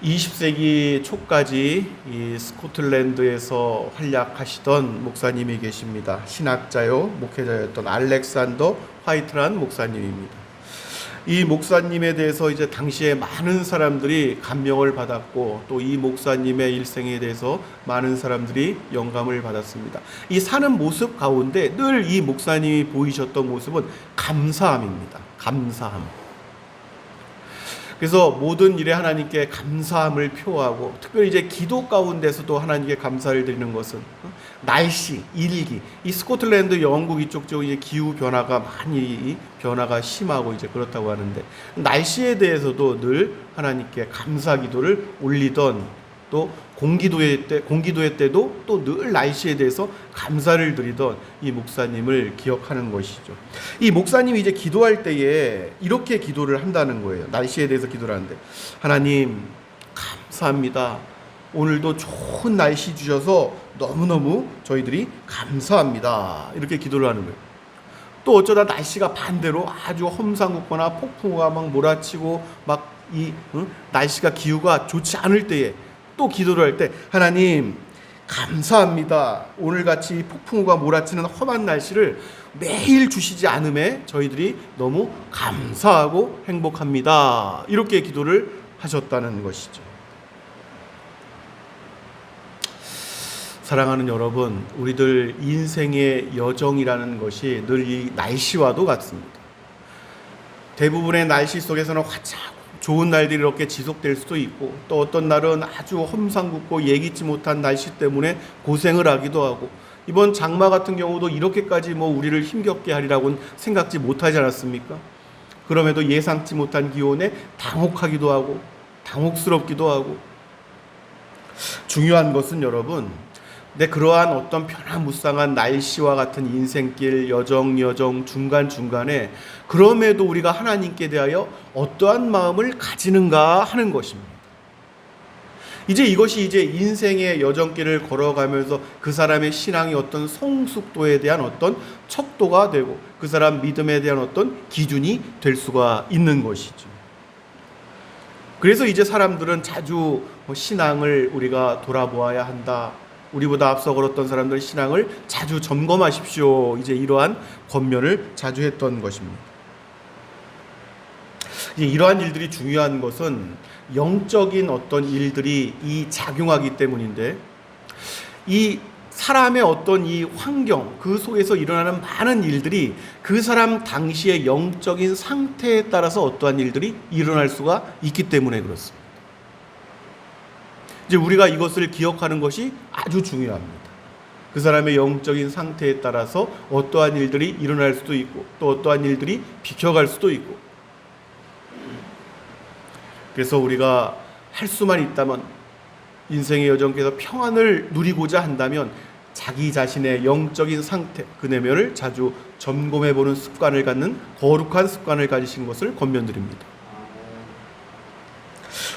20세기 초까지 이 스코틀랜드에서 활약하시던 목사님이 계십니다. 신학자요, 목회자였던 알렉산더 화이트란 목사님입니다. 이 목사님에 대해서 이제 당시에 많은 사람들이 감명을 받았고, 또 이 목사님의 일생에 대해서 많은 사람들이 영감을 받았습니다. 이 사는 모습 가운데 늘 이 목사님이 보이셨던 모습은 감사함입니다. 감사함. 그래서 모든 일에 하나님께 감사함을 표하고, 특별히 이제 기도 가운데서도 하나님께 감사를 드리는 것은 날씨, 일기, 이 스코틀랜드, 영국 이쪽 이제 기후 변화가 많이 변화가 심하고 이제 그렇다고 하는데, 날씨에 대해서도 늘 하나님께 감사 기도를 올리던, 또 공기도회 때도 또 늘 날씨에 대해서 감사를 드리던 이 목사님을 기억하는 것이죠. 이 목사님이 이제 기도할 때에 이렇게 기도를 한다는 거예요. 날씨에 대해서 기도를 하는데, 하나님 감사합니다. 오늘도 좋은 날씨 주셔서 너무너무 저희들이 감사합니다. 이렇게 기도를 하는 거예요. 또 어쩌다 날씨가 반대로 아주 험상궂거나 폭풍우가 막 몰아치고 날씨가 기후가 좋지 않을 때에 또 기도를 할 때, 하나님 감사합니다. 오늘같이 폭풍우가 몰아치는 험한 날씨를 매일 주시지 않음에 저희들이 너무 감사하고 행복합니다. 이렇게 기도를 하셨다는 것이죠. 사랑하는 여러분, 우리들 인생의 여정이라는 것이 늘 이 날씨와도 같습니다. 대부분의 날씨 속에서는 화창하고 좋은 날들이 이렇게 지속될 수도 있고, 또 어떤 날은 아주 험상궂고 예기치 못한 날씨 때문에 고생을 하기도 하고, 이번 장마 같은 경우도 이렇게까지 우리를 힘겹게 하리라고는 생각지 못하지 않았습니까? 그럼에도 예상치 못한 기온에 당혹하기도 하고 당혹스럽기도 하고, 중요한 것은 여러분, 그러한 어떤 변화무쌍한 날씨와 같은 인생길 여정 중간중간에 그럼에도 우리가 하나님께 대하여 어떠한 마음을 가지는가 하는 것입니다. 이것이 인생의 여정길을 걸어가면서 그 사람의 신앙의 어떤 성숙도에 대한 어떤 척도가 되고, 그 사람 믿음에 대한 어떤 기준이 될 수가 있는 것이죠. 그래서 사람들은 자주 신앙을 우리가 돌아보아야 한다. 우리보다 앞서 걸었던 사람들의 신앙을 자주 점검하십시오. 이러한 권면을 자주 했던 것입니다. 이러한 일들이 중요한 것은 영적인 어떤 일들이 작용하기 때문인데, 이 사람의 어떤 이 환경, 그 속에서 일어나는 많은 일들이 그 사람 당시의 영적인 상태에 따라서 어떠한 일들이 일어날 수가 있기 때문에 그렇습니다. 우리가 이것을 기억하는 것이 아주 중요합니다. 그 사람의 영적인 상태에 따라서 어떠한 일들이 일어날 수도 있고, 또 어떠한 일들이 비켜갈 수도 있고, 그래서 우리가 할 수만 있다면, 인생의 여정에서 평안을 누리고자 한다면 자기 자신의 영적인 상태, 그 내면을 자주 점검해보는 습관을 갖는 거룩한 습관을 가지신 것을 권면드립니다.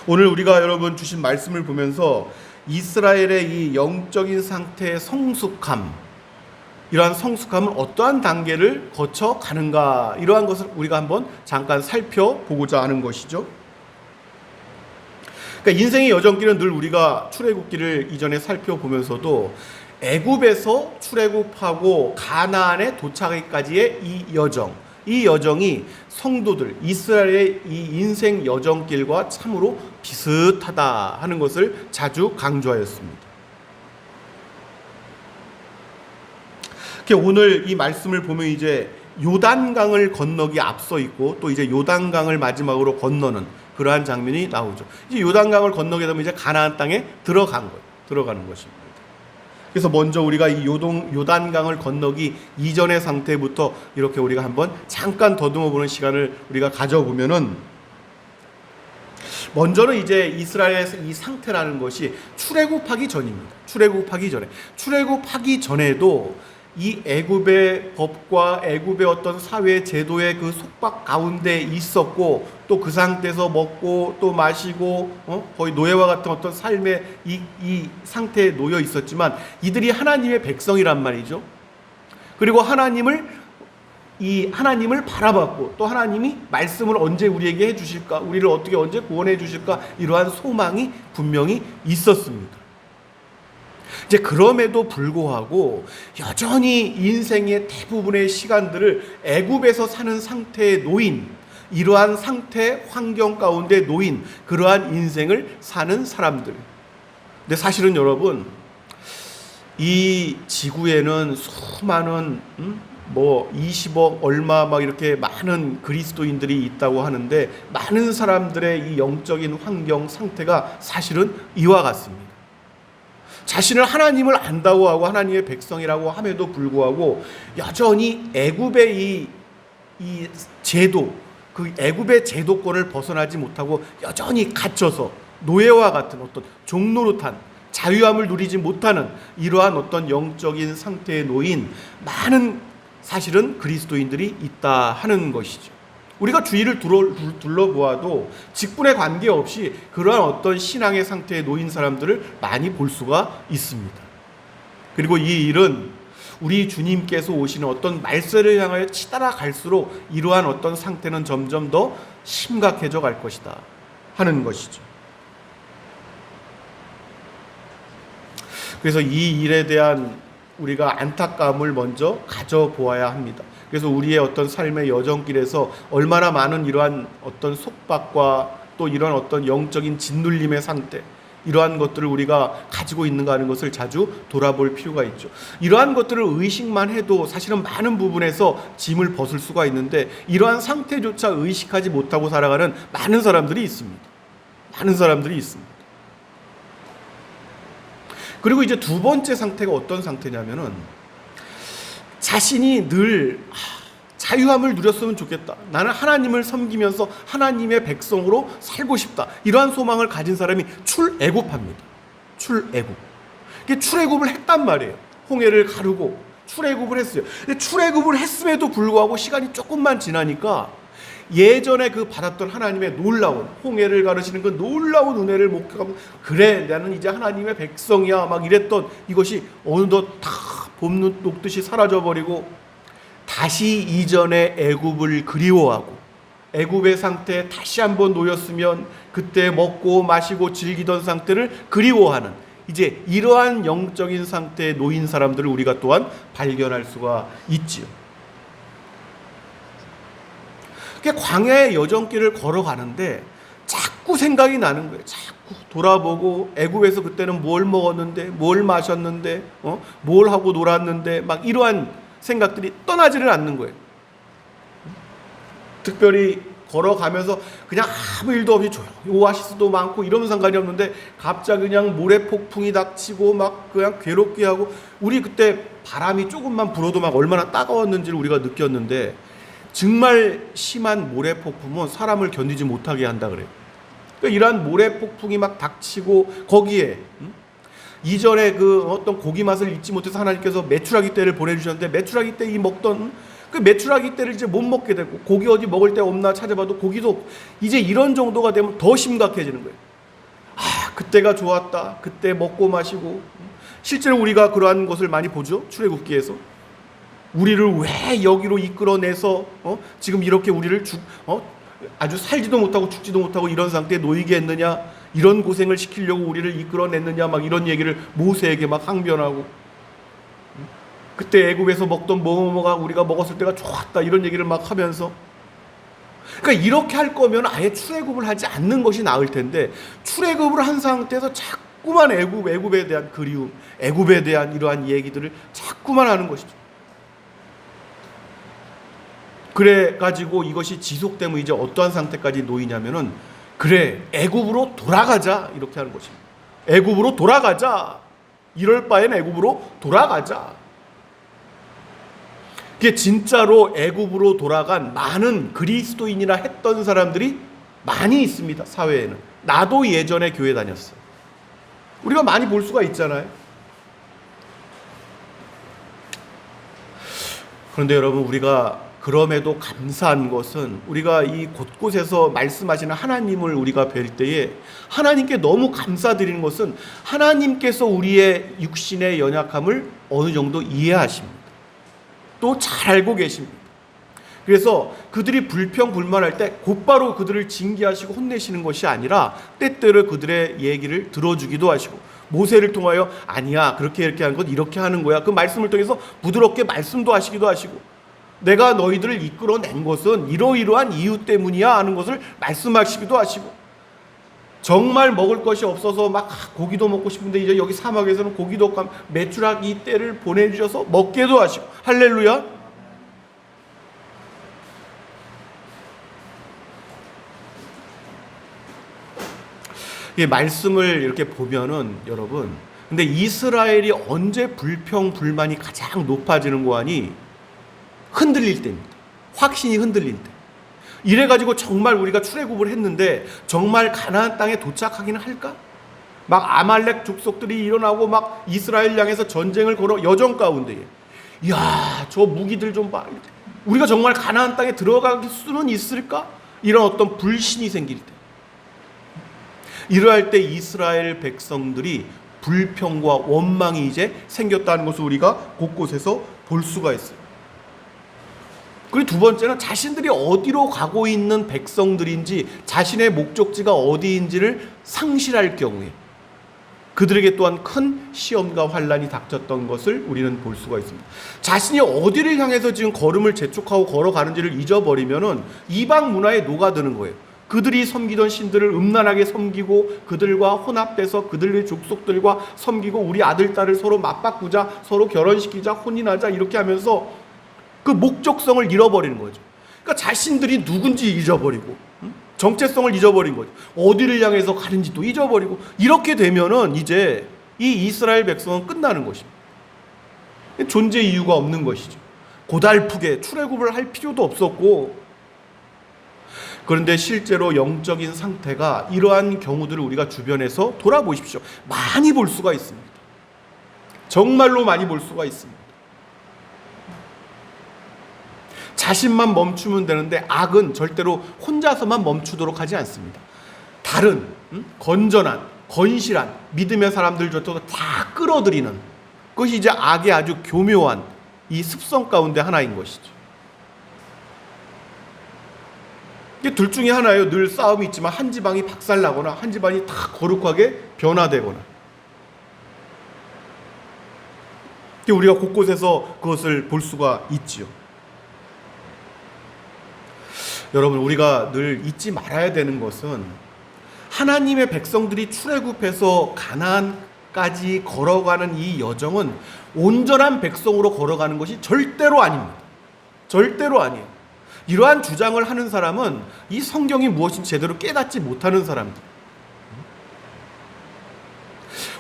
오늘 우리가 여러분 주신 말씀을 보면서 이스라엘의 이 영적인 상태의 성숙함, 이러한 성숙함은 어떠한 단계를 거쳐 가는가, 이러한 것을 우리가 한번 잠깐 살펴보고자 하는 것이죠. 그러니까 인생의 여정길은 늘 우리가 출애굽기를 이전에 살펴보면서도 애굽에서 출애굽하고 가나안에 도착하기까지의 이 여정이 성도들 이스라엘의 이 인생 여정길과 참으로 비슷하다 하는 것을 자주 강조하였습니다. 오늘 이 말씀을 보면 요단강을 건너기 앞서 있고, 또 요단강을 마지막으로 건너는 그러한 장면이 나오죠. 요단강을 건너게 되면 가나안 땅에 들어가는 것입니다. 그래서 먼저 우리가 이 요단강을 건너기 이전의 상태부터 이렇게 우리가 한번 잠깐 더듬어 보는 시간을 우리가 가져보면은, 먼저는 이스라엘의 이 상태라는 것이 출애굽하기 전입니다. 출애굽하기 전에도 이 애굽의 법과 애굽의 어떤 사회 제도의 그 속박 가운데 있었고, 또 그 상태에서 먹고 또 마시고 거의 노예와 같은 어떤 삶의 이 상태에 놓여 있었지만, 이들이 하나님의 백성이란 말이죠. 그리고 하나님을 이 하나님을 바라봤고 또 하나님이 말씀을 언제 우리에게 해주실까, 우리를 어떻게 언제 구원해 주실까, 이러한 소망이 분명히 있었습니다. 이제 그럼에도 불구하고 여전히 인생의 대부분의 시간들을 애굽에서 사는 상태에 놓인, 이러한 상태 환경 가운데 놓인 그러한 인생을 사는 사람들. 근데 사실은 여러분, 이 지구에는 수많은 20억 얼마 막 이렇게 많은 그리스도인들이 있다고 하는데, 많은 사람들의 이 영적인 환경 상태가 사실은 이와 같습니다. 자신을 하나님을 안다고 하고 하나님의 백성이라고 함에도 불구하고 여전히 애굽의 이 제도, 그 애굽의 제도권을 벗어나지 못하고 여전히 갇혀서 노예와 같은 어떤 종노릇한 자유함을 누리지 못하는 이러한 어떤 영적인 상태에 놓인 많은 사실은 그리스도인들이 있다 하는 것이죠. 우리가 주위를 둘러보아도 직분에 관계없이 그러한 어떤 신앙의 상태에 놓인 사람들을 많이 볼 수가 있습니다. 그리고 이 일은 우리 주님께서 오시는 어떤 말세를 향하여 치달아 갈수록 이러한 어떤 상태는 점점 더 심각해져 갈 것이다 하는 것이죠. 그래서 이 일에 대한 우리가 안타까움을 먼저 가져보아야 합니다. 그래서 우리의 어떤 삶의 여정길에서 얼마나 많은 이러한 어떤 속박과 또 이런 어떤 영적인 짓눌림의 상태, 이러한 것들을 우리가 가지고 있는가 하는 것을 자주 돌아볼 필요가 있죠. 이러한 것들을 의식만 해도 사실은 많은 부분에서 짐을 벗을 수가 있는데, 이러한 상태조차 의식하지 못하고 살아가는 많은 사람들이 있습니다. 많은 사람들이 있습니다. 그리고 이제 두 번째 상태가 어떤 상태냐면은, 자신이 늘 자유함을 누렸으면 좋겠다, 나는 하나님을 섬기면서 하나님의 백성으로 살고 싶다, 이러한 소망을 가진 사람이 출애굽합니다. 출애굽. 이게 출애굽을 했단 말이에요. 홍해를 가르고 출애굽을 했어요. 근데 출애굽을 했음에도 불구하고 시간이 조금만 지나니까 예전에 그 받았던 하나님의 놀라운, 홍해를 가르시는 그 놀라운 은혜를 목격하면, 그래 나는 이제 하나님의 백성이야 막 이랬던 이것이 어느덧 다 봄 녹듯이 사라져버리고, 다시 이전의 애굽을 그리워하고 애굽의 상태에 다시 한번 놓였으면 그때 먹고 마시고 즐기던 상태를 그리워하는, 이제 이러한 영적인 상태에 놓인 사람들을 우리가 또한 발견할 수가 있지요. 광야의 여정길을 걸어가는데 자꾸 생각이 나는 거예요. 자꾸 돌아보고, 애굽에서 그때는 뭘 먹었는데, 뭘 마셨는데, 뭘 하고 놀았는데, 막 이러한 생각들이 떠나지를 않는 거예요. 특별히 걸어가면서 그냥 아무 일도 없이 조용히, 오아시스도 많고 이러면 상관이 없는데 갑자기 그냥 모래폭풍이 닥치고 막 그냥 괴롭게 하고, 우리 그때 바람이 조금만 불어도 막 얼마나 따가웠는지를 우리가 느꼈는데, 정말 심한 모래폭풍은 사람을 견디지 못하게 한다 그래요. 그러니까 이러한 모래폭풍이 막 닥치고, 거기에 이전에 그 어떤 고기 맛을 잊지 못해서 하나님께서 메추라기 떼를 보내주셨는데, 메추라기 떼 이 먹던 그 메추라기 떼를 이제 못 먹게 되고, 고기 어디 먹을 데 없나 찾아봐도 고기도, 이제 이런 정도가 되면 더 심각해지는 거예요. 그때가 좋았다, 그때 먹고 마시고. 실제로 우리가 그러한 것을 많이 보죠. 출애굽기에서 우리를 왜 여기로 이끌어내서 지금 이렇게 우리를 아주 살지도 못하고 죽지도 못하고 이런 상태에 놓이게 했느냐, 이런 고생을 시키려고 우리를 이끌어냈느냐, 막 이런 얘기를 모세에게 막 항변하고, 그때 애굽에서 먹던 뭐가 우리가 먹었을 때가 좋았다, 이런 얘기를 막 하면서. 그러니까 이렇게 할 거면 아예 출애굽을 하지 않는 것이 나을 텐데, 출애굽을 한 상태에서 자꾸만 애굽에 대한 그리움, 애굽에 대한 이러한 얘기들을 자꾸만 하는 것이죠. 그래가지고 이것이 지속되면 이제 어떠한 상태까지 놓이냐면은, 그래 애굽으로 돌아가자, 이렇게 하는 것입니다. 애굽으로 돌아가자, 이럴 바엔 애굽으로 돌아가자. 이게 진짜로 애굽으로 돌아간 많은 그리스도인이라 했던 사람들이 많이 있습니다. 사회에는. 나도 예전에 교회 다녔어요. 우리가 많이 볼 수가 있잖아요. 그런데 여러분, 우리가 그럼에도 감사한 것은, 우리가 이 곳곳에서 말씀하시는 하나님을 우리가 뵐 때에 하나님께 너무 감사드리는 것은, 하나님께서 우리의 육신의 연약함을 어느 정도 이해하십니다. 또 잘 알고 계십니다. 그래서 그들이 불평불만할 때 곧바로 그들을 징계하시고 혼내시는 것이 아니라 때때로 그들의 얘기를 들어주기도 하시고, 모세를 통하여 아니야, 그렇게 이렇게 하는 건 이렇게 하는 거야, 그 말씀을 통해서 부드럽게 말씀도 하시기도 하시고, 내가 너희들을 이끌어낸 것은 이러이러한 이유 때문이야 하는 것을 말씀하시기도 하시고, 정말 먹을 것이 없어서 막 고기도 먹고 싶은데 이제 여기 사막에서는 고기도 없고 메추라기 이 때를 보내주셔서 먹게도 하시고, 할렐루야. 이 말씀을 이렇게 보면은 여러분, 근데 이스라엘이 언제 불평불만이 가장 높아지는 거 아니? 흔들릴 때입니다. 확신이 흔들릴 때. 이래가지고 정말 우리가 출애굽을 했는데 정말 가나안 땅에 도착하기는 할까? 막 아말렉 족속들이 일어나고 막 이스라엘 향해서 전쟁을 걸어 여정 가운데에, 이야, 저 무기들 좀 봐, 우리가 정말 가나안 땅에 들어갈 수는 있을까? 이런 어떤 불신이 생길 때, 이러할 때 이스라엘 백성들이 불평과 원망이 이제 생겼다는 것을 우리가 곳곳에서 볼 수가 있어요. 그리고 두 번째는 자신들이 어디로 가고 있는 백성들인지, 자신의 목적지가 어디인지를 상실할 경우에 그들에게 또한 큰 시험과 환란이 닥쳤던 것을 우리는 볼 수가 있습니다. 자신이 어디를 향해서 지금 걸음을 재촉하고 걸어가는지를 잊어버리면은 이방 문화에 녹아드는 거예요. 그들이 섬기던 신들을 음란하게 섬기고 그들과 혼합돼서 그들의 족속들과 섬기고, 우리 아들 딸을 서로 맞바꾸자, 서로 결혼시키자, 혼인하자, 이렇게 하면서 그 목적성을 잃어버리는 거죠. 그러니까 자신들이 누군지 잊어버리고, 정체성을 잊어버린 거죠. 어디를 향해서 가는지도 잊어버리고, 이렇게 되면은 이제 이 이스라엘 백성은 끝나는 것입니다. 존재 이유가 없는 것이죠. 고달프게 출애굽을 할 필요도 없었고. 그런데 실제로 영적인 상태가 이러한 경우들을 우리가 주변에서 돌아보십시오. 많이 볼 수가 있습니다. 정말로 많이 볼 수가 있습니다. 자신만 멈추면 되는데 악은 절대로 혼자서만 멈추도록 하지 않습니다. 다른 건전한, 건실한 믿음의 사람들조차도 다 끌어들이는 그것이 이제 악의 아주 교묘한 이 습성 가운데 하나인 것이죠. 이게 둘 중에 하나예요. 늘 싸움이 있지만 한 지방이 박살나거나 한 지방이 다 거룩하게 변화되거나. 우리가 곳곳에서 그것을 볼 수가 있지요. 여러분, 우리가 늘 잊지 말아야 되는 것은 하나님의 백성들이 출애굽해서 가나안까지 걸어가는 이 여정은 온전한 백성으로 걸어가는 것이 절대로 아닙니다. 절대로 아니에요. 이러한 주장을 하는 사람은 이 성경이 무엇인지 제대로 깨닫지 못하는 사람들.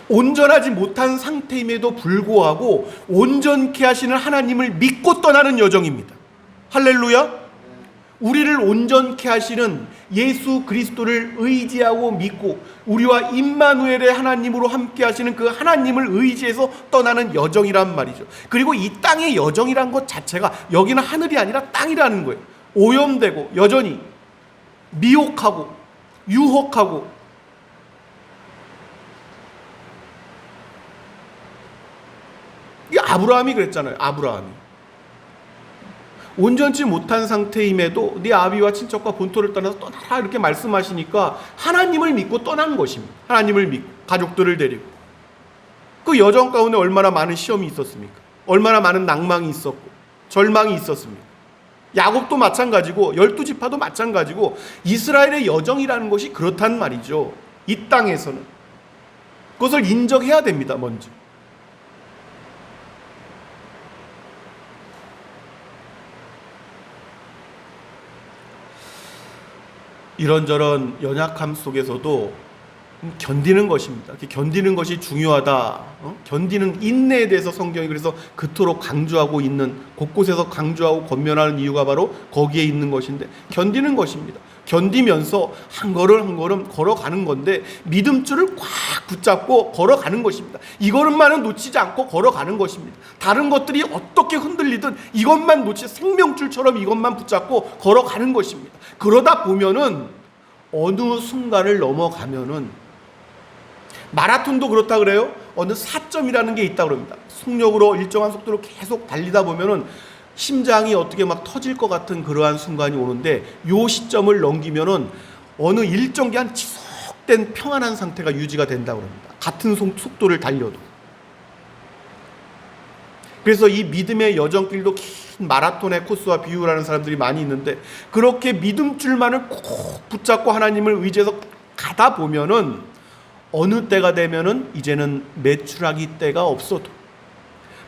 온전하지 못한 상태임에도 불구하고 온전케 하시는 하나님을 믿고 떠나는 여정입니다. 할렐루야. 우리를 온전케 하시는 예수 그리스도를 의지하고 믿고 우리와 임마누엘의 하나님으로 함께 하시는 그 하나님을 의지해서 떠나는 여정이란 말이죠. 그리고 이 땅의 여정이란 것 자체가 여기는 하늘이 아니라 땅이라는 거예요. 오염되고 여전히 미혹하고 유혹하고, 이 아브라함이 그랬잖아요. 아브라함이 온전치 못한 상태임에도 네 아비와 친척과 본토를 떠나서 떠나라 이렇게 말씀하시니까 하나님을 믿고 떠난 것입니다. 하나님을 믿고 가족들을 데리고. 그 여정 가운데 얼마나 많은 시험이 있었습니까? 얼마나 많은 낭망이 있었고 절망이 있었습니까? 야곱도 마찬가지고 12지파도 마찬가지고 이스라엘의 여정이라는 것이 그렇단 말이죠. 이 땅에서는 그것을 인정해야 됩니다. 먼저. 이런저런 연약함 속에서도 견디는 것입니다. 견디는 것이 중요하다. 견디는 인내에 대해서 성경이 그래서 그토록 강조하고 있는, 곳곳에서 강조하고 권면하는 이유가 바로 거기에 있는 것인데, 견디는 것입니다. 견디면서 한 걸음 한 걸음 걸어가는 건데 믿음줄을 꽉 붙잡고 걸어가는 것입니다. 이것만은 놓치지 않고 걸어가는 것입니다. 다른 것들이 어떻게 흔들리든 이것만 생명줄처럼 이것만 붙잡고 걸어가는 것입니다. 그러다 보면은 어느 순간을 넘어가면은, 마라톤도 그렇다 그래요. 어느 4점이라는 게 있다 그럽니다. 속력으로 일정한 속도로 계속 달리다 보면은 심장이 어떻게 막 터질 것 같은 그러한 순간이 오는데 요 시점을 넘기면은 어느 일정 기간 지속된 평안한 상태가 유지가 된다고 합니다. 같은 속도를 달려도. 그래서 이 믿음의 여정길도 긴 마라톤의 코스와 비유라는 사람들이 많이 있는데 그렇게 믿음줄만을 꼭 붙잡고 하나님을 의지해서 가다 보면은 어느 때가 되면은 이제는 매출하기 때가 없어도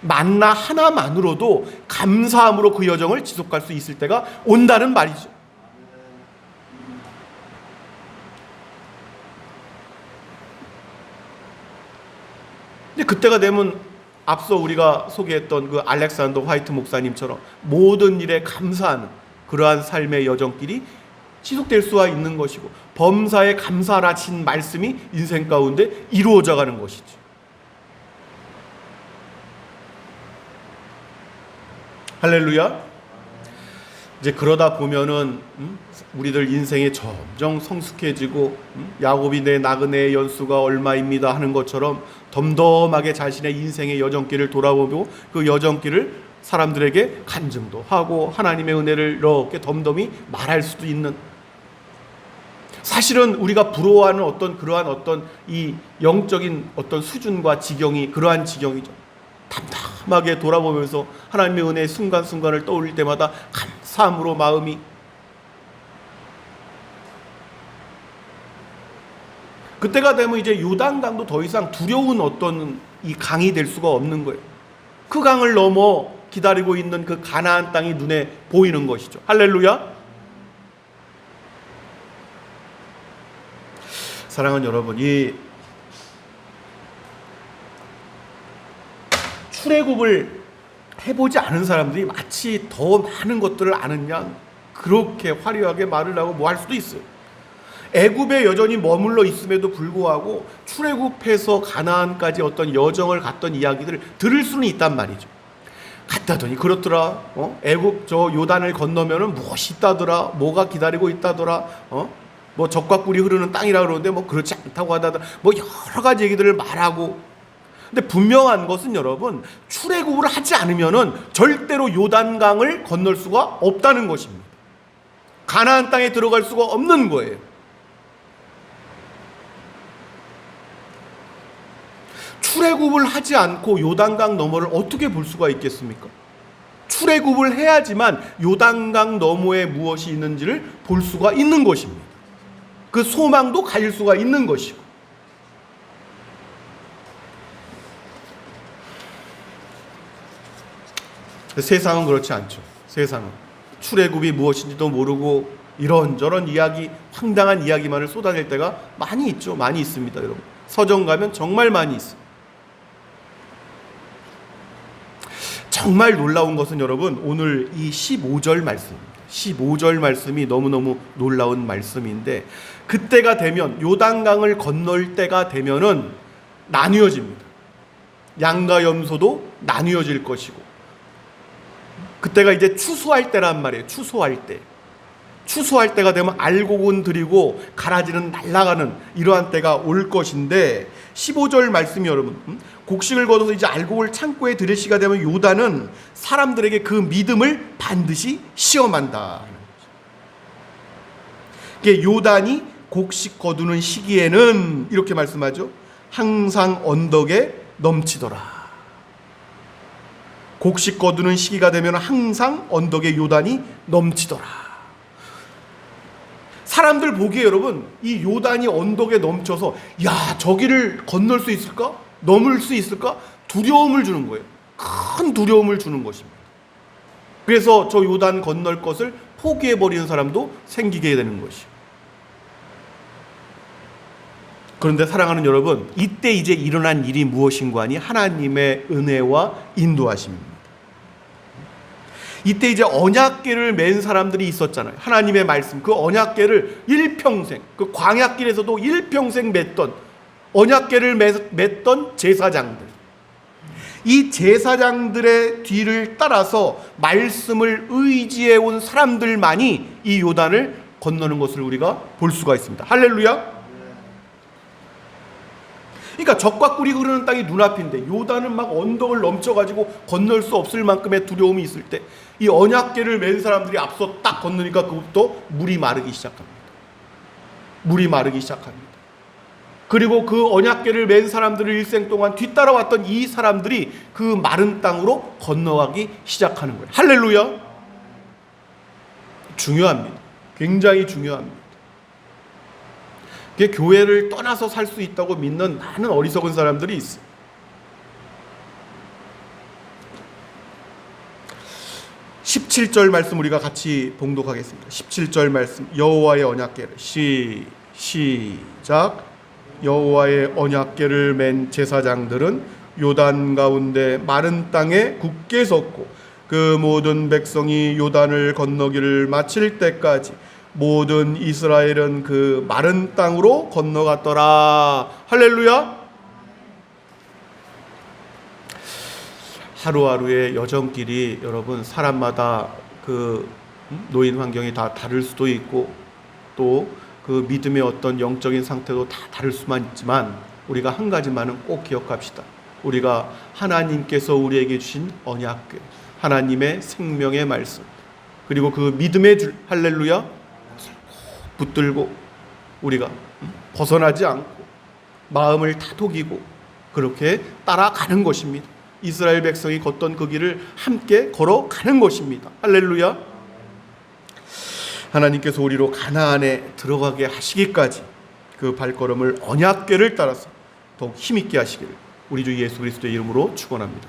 만나 하나만으로도 감사함으로 그 여정을 지속할 수 있을 때가 온다는 말이죠. 근데 그때가 되면 앞서 우리가 소개했던 그 알렉산더 화이트 목사님처럼 모든 일에 감사하는 그러한 삶의 여정길이 지속될 수가 있는 것이고 범사에 감사하신 말씀이 인생 가운데 이루어져 가는 것이죠. 할렐루야. 이제 그러다 보면은 우리들 인생이 점점 성숙해지고 야곱이 내 나그네의 연수가 얼마입니다 하는 것처럼 덤덤하게 자신의 인생의 여정길을 돌아보고 그 여정길을 사람들에게 간증도 하고 하나님의 은혜를 이렇게 덤덤히 말할 수도 있는, 사실은 우리가 부러워하는 어떤 그러한 어떤 이 영적인 어떤 수준과 지경이 그러한 지경이죠. 담담하게 돌아보면서 하나님의 은혜의 순간순간을 떠올릴 때마다 감사함으로 마음이, 그때가 되면 이제 요단강도 더 이상 두려운 어떤 이 강이 될 수가 없는 거예요. 그 강을 넘어 기다리고 있는 그 가나안 땅이 눈에 보이는 것이죠. 할렐루야. 사랑하는 여러분, 이 출애굽을 해보지 않은 사람들이 마치 더 많은 것들을 아는 양 그렇게 화려하게 말을 하고 뭐 할 수도 있어요. 애굽에 여전히 머물러 있음에도 불구하고 출애굽해서 가나안까지 어떤 여정을 갔던 이야기들을 들을 수는 있단 말이죠. 갔다더니 그렇더라. 애굽 저 요단을 건너면은 무엇이 있다더라. 뭐가 기다리고 있다더라. 뭐 적과 꿀이 흐르는 땅이라 그러는데 뭐 그렇지 않다고 하다더라. 뭐 여러 가지 얘기들을 말하고. 근데 분명한 것은 여러분, 출애굽을 하지 않으면은 절대로 요단강을 건널 수가 없다는 것입니다. 가나안 땅에 들어갈 수가 없는 거예요. 출애굽을 하지 않고 요단강 너머를 어떻게 볼 수가 있겠습니까? 출애굽을 해야지만 요단강 너머에 무엇이 있는지를 볼 수가 있는 것입니다. 그 소망도 가질 수가 있는 것이고. 세상은 그렇지 않죠. 세상은 출애굽이 무엇인지도 모르고 이런저런 이야기, 황당한 이야기만을 쏟아낼 때가 많이 있죠. 많이 있습니다, 여러분. 서점 가면 정말 많이 있어요. 정말 놀라운 것은 여러분, 오늘 이 15절 말씀입니다. 15절 말씀이 너무너무 놀라운 말씀인데, 그때가 되면 요단강을 건널 때가 되면은 나뉘어집니다. 양과 염소도 나뉘어질 것이고, 그때가 이제 추수할 때란 말이에요. 추수할 때. 추수할 때가 되면 알곡은 들이고 가라지는 날아가는 이러한 때가 올 것인데, 15절 말씀이 여러분, 곡식을 거둬서 이제 알곡을 창고에 들일 시가 되면 요단은 사람들에게 그 믿음을 반드시 시험한다. 요단이 곡식 거두는 시기에는 이렇게 말씀하죠. 항상 언덕에 넘치더라. 곡식 거두는 시기가 되면 항상 언덕에 요단이 넘치더라. 사람들 보기에 여러분, 이 요단이 언덕에 넘쳐서 야, 저기를 건널 수 있을까? 넘을 수 있을까? 두려움을 주는 거예요. 큰 두려움을 주는 것입니다. 그래서 저 요단 건널 것을 포기해버리는 사람도 생기게 되는 것이요. 그런데 사랑하는 여러분, 이때 이제 일어난 일이 무엇인가 하니 하나님의 은혜와 인도하심입니다. 이때 이제 언약궤를 맨 사람들이 있었잖아요. 하나님의 말씀, 그 언약궤를 일평생, 그 광야길에서도 일평생 맸던 언약궤를 맸던 제사장들, 이 제사장들의 뒤를 따라서 말씀을 의지해 온 사람들만이 이 요단을 건너는 것을 우리가 볼 수가 있습니다. 할렐루야. 그러니까 적과 꿀이 흐르는 땅이 눈앞인데 요단은 막 언덕을 넘쳐가지고 건널 수 없을 만큼의 두려움이 있을 때 이 언약궤를 맨 사람들이 앞서 딱 건너니까 그것도 물이 마르기 시작합니다. 물이 마르기 시작합니다. 그리고 그 언약궤를 맨 사람들을 일생 동안 뒤따라왔던 이 사람들이 그 마른 땅으로 건너가기 시작하는 거예요. 할렐루야. 중요합니다. 굉장히 중요합니다. 그게 교회를 떠나서 살 수 있다고 믿는 많은 어리석은 사람들이 있어요. 17절 말씀 우리가 같이 봉독하겠습니다. 17절 말씀 여호와의 언약궤를 시작. 여호와의 언약궤를 맨 제사장들은 요단 가운데 마른 땅에 굳게 섰고 그 모든 백성이 요단을 건너기를 마칠 때까지 모든 이스라엘은 그 마른 땅으로 건너갔더라. 할렐루야. 하루하루의 여정길이 여러분 사람마다 그 노인 환경이 다 다를 수도 있고 또 그 믿음의 어떤 영적인 상태도 다 다를 수만 있지만 우리가 한 가지만은 꼭 기억합시다. 우리가 하나님께서 우리에게 주신 언약궤, 하나님의 생명의 말씀, 그리고 그 믿음의 줄, 할렐루야, 붙들고 우리가 벗어나지 않고 마음을 다독이고 그렇게 따라가는 것입니다. 이스라엘 백성이 걷던 그 길을 함께 걸어가는 것입니다. 할렐루야. 하나님께서 우리로 가나안에 들어가게 하시기까지 그 발걸음을 언약궤를 따라서 더욱 힘있게 하시기를 우리 주 예수 그리스도의 이름으로 축원합니다.